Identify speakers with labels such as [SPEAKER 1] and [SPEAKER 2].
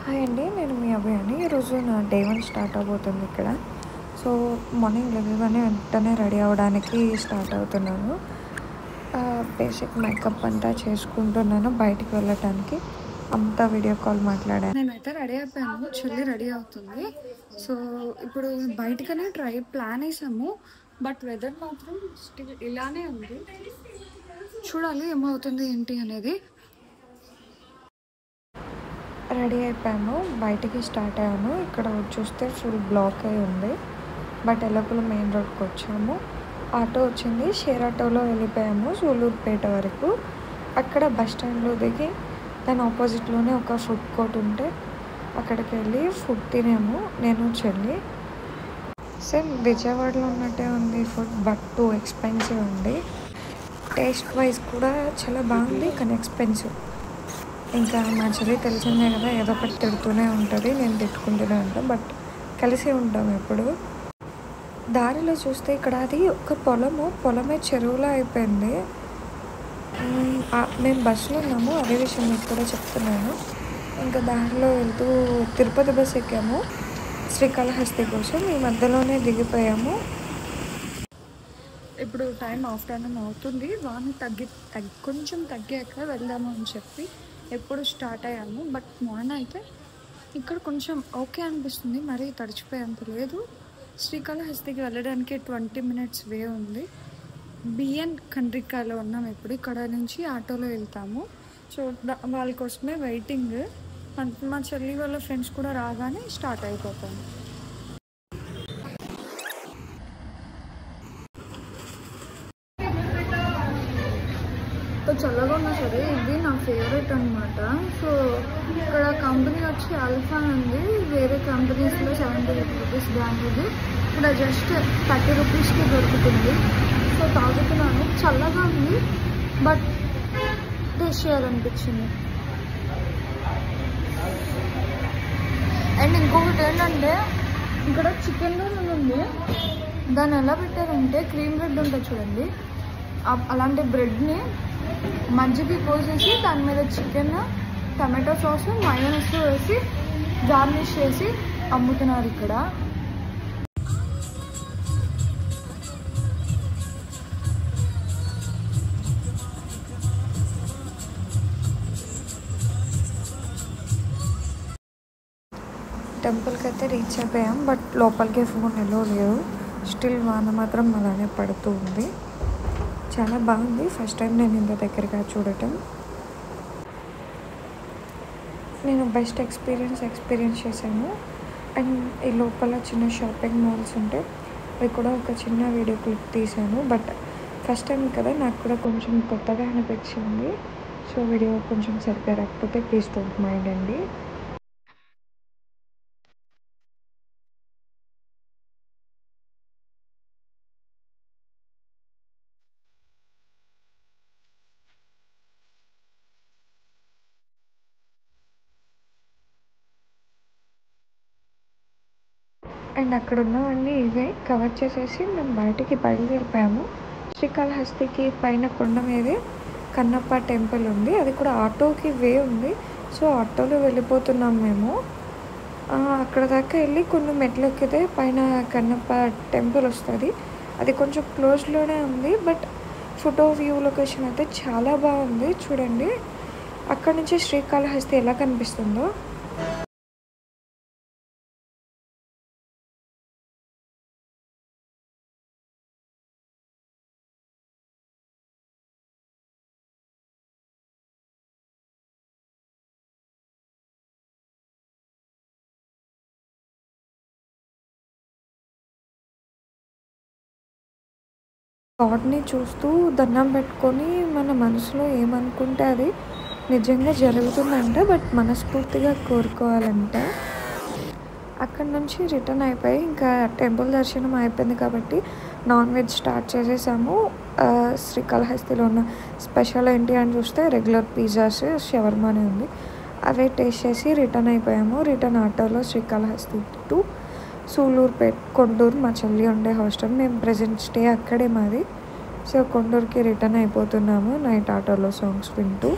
[SPEAKER 1] Hi అండి, నేను మీ అభయాని. ఈరోజు నా డే 1 స్టార్ట్ అవబోతుంది ఇక్కడ. సో మార్నింగ్ లేవగానే వెంటనే రెడీ అవ్వడానికి స్టార్ట్ అవుతున్నాను. బేసిక్ మేకప్ అంతా చేసుకుంటున్నాను బయటికి వెళ్ళటానికి. అంతా వీడియో కాల్ మాట్లాడాను. నేనైతే రెడీ అయిపోయాను, చెల్లి రెడీ అవుతుంది. సో ఇప్పుడు బయటికనే ప్లాన్ వేసాము, బట్ వెదర్ మాత్రం స్టిల్ ఇలానే ఉంది. చూడాలి ఏమవుతుంది ఏంటి అనేది. రెడీ అయిపోయాను, బయటికి స్టార్ట్ అయ్యాను. ఇక్కడ చూస్తే ఫుల్ బ్లాక్ అయి ఉంది, బట్ ఎల్లప్పుడూ మెయిన్ రోడ్కి వచ్చాము. ఆటో వచ్చింది, షేర్ ఆటోలో వెళ్ళిపోయాము సూలూరుపేట వరకు. అక్కడ బస్ స్టాండ్లో దిగి దాని ఆపోజిట్లోనే ఒక ఫుడ్ కోర్ట్ ఉంటే అక్కడికి వెళ్ళి ఫుడ్ తినాము నేను చెల్లి. సేమ్ విజయవాడలో ఉన్నట్టే ఉంది ఫుడ్, బట్ టూ ఎక్స్పెన్సివ్ ఉంది. టేస్ట్ వైజ్ కూడా చాలా బాగుంది, కానీ ఎక్స్పెన్సివ్. ఇంకా మా చెల్లి తెలిసిందే కదా, ఏదో ఒకటి తిడుతూనే ఉంటుంది, నేను తిట్టుకుంటూనే ఉంటాను, బట్ కలిసి ఉంటాం ఎప్పుడు. దారిలో చూస్తే ఇక్కడ అది ఒక పొలమే చెరువులో అయిపోయింది. మేము బస్సులో ఉన్నాము, అదే విషయం మీకు కూడా చెప్తున్నాను. ఇంకా దారిలో వెళ్తూ తిరుపతి బస్ ఎక్కాము శ్రీకాళహస్తి కోసం. ఈ మధ్యలోనే దిగిపోయాము. ఇప్పుడు టైం ఆఫ్టర్నూన్ అవుతుంది. వాన కొంచెం తగ్గాక వెళ్దాము అని చెప్పి ఎప్పుడు స్టార్ట్ అయ్యాము. బట్ మార్నింగ్ అయితే ఇక్కడ కొంచెం ఓకే అనిపిస్తుంది, మరీ తడిచిపోయేంత లేదు. శ్రీకాళహస్తికి వెళ్ళడానికి 20 minutes వే ఉంది. బిఎన్ కండ్రికాలో ఉన్నాం. ఇప్పుడు ఇక్కడ నుంచి ఆటోలో వెళ్తాము. సో వాళ్ళ కోసమే వెయిటింగ్. మా చెల్లి వాళ్ళ ఫ్రెండ్స్ కూడా రాగానే స్టార్ట్ అయిపోతాము. చల్లగా ఉన్నా సరే ఇది నా ఫేవరెట్ అనమాట. సో ఇక్కడ కంపెనీ వచ్చి ఆల్ఫా ఉంది, వేరే కంపెనీస్లో 70 rupees బ్రాండ్ ఇది. ఇక్కడ జస్ట్ 30 rupeesకి దొరుకుతుంది. సో తాగుతున్నాను, చల్లగా ఉంది బట్ టేస్ట్ చేయాలనిపించింది. అండ్ ఇంకొకటి ఏంటంటే ఇక్కడ చికెన్ రోల్ ఉంది. దాన్ని ఎలా పెట్టారంటే క్రీమ్ బ్రెడ్ ఉంటుంది చూడండి, అలాంటి బ్రెడ్ని మజ్జిగ కోసేసి దాని మీద చికెన్, టమాటో సాస్, మయోనీస్ వేసి గార్నిష్ చేసి అమ్ముతున్నారు ఇక్కడ. టెంపుల్కి అయితే రీచ్ అయిపోయాం, బట్ లోపలికి ఫోన్ ఎల్లో లేదు. స్టిల్ వాన మాత్రం అలానే పడుతూ ఉంది. చాలా బాగుంది, ఫస్ట్ టైం నేను ఇంత దగ్గరగా చూడటం. నేను బెస్ట్ ఎక్స్పీరియన్స్ చేశాను. అండ్ ఈ లోపల చిన్న షాపింగ్ మాల్స్ ఉంటే అవి కూడా ఒక చిన్న వీడియో క్లిప్ తీశాను. బట్ ఫస్ట్ టైం కదా, నాకు కూడా కొంచెం కొత్తగా అనిపించింది. సో వీడియో కొంచెం సరిగ్గా రాకపోతే ప్లీజ్ డోంట్ మైండ్ అండి. అండ్ అక్కడ ఉన్నవన్నీ ఇవే కవర్ చేసేసి మేము బయటికి బయలుదేరిపోయాము. శ్రీకాళహస్తికి పైన కొండ మీదే కన్నప్ప టెంపుల్ ఉంది, అది కూడా ఆటోకి వే ఉంది. సో ఆటోలో వెళ్ళిపోతున్నాం మేము. అక్కడ దాకా వెళ్ళి కొన్ని మెట్లు ఎక్కితే పైన కన్నప్ప టెంపుల్ వస్తుంది. అది కొంచెం క్లోజ్లోనే ఉంది, బట్ ఫోటో వ్యూ లొకేషన్ అయితే చాలా బాగుంది. చూడండి అక్కడ నుంచి శ్రీకాళహస్తి ఎలా కనిపిస్తుందో. గాడ్ని చూస్తూ దండం పెట్టుకొని మన మనసులో ఏమనుకుంటే అది నిజంగా జరుగుతుందంట, బట్ మనస్ఫూర్తిగా కోరుకోవాలంట. అక్కడ నుంచి రిటర్న్ అయిపోయి ఇంకా టెంపుల్ దర్శనం అయిపోయింది కాబట్టి నాన్ వెజ్ స్టార్ట్ చేసేసాము. శ్రీకాళహస్తిలో ఉన్న స్పెషల్ ఏంటి అని చూస్తే రెగ్యులర్ పిజ్జాస్, షవర్మానే ఉంది. అవే టేస్ట్ చేసి రిటర్న్ అయిపోయాము. రిటర్న్ ఆటోలో శ్రీకాళహస్తి టు సూలూరుపేట, కొండూరు మా చెల్లి ఉండే హాస్టల్. మేము ప్రజెంట్ స్టే అక్కడే మాది. సో కొండూరుకి రిటర్న్ అయిపోతున్నాము నైట్ ఆటోలో సాంగ్స్ వింటూ.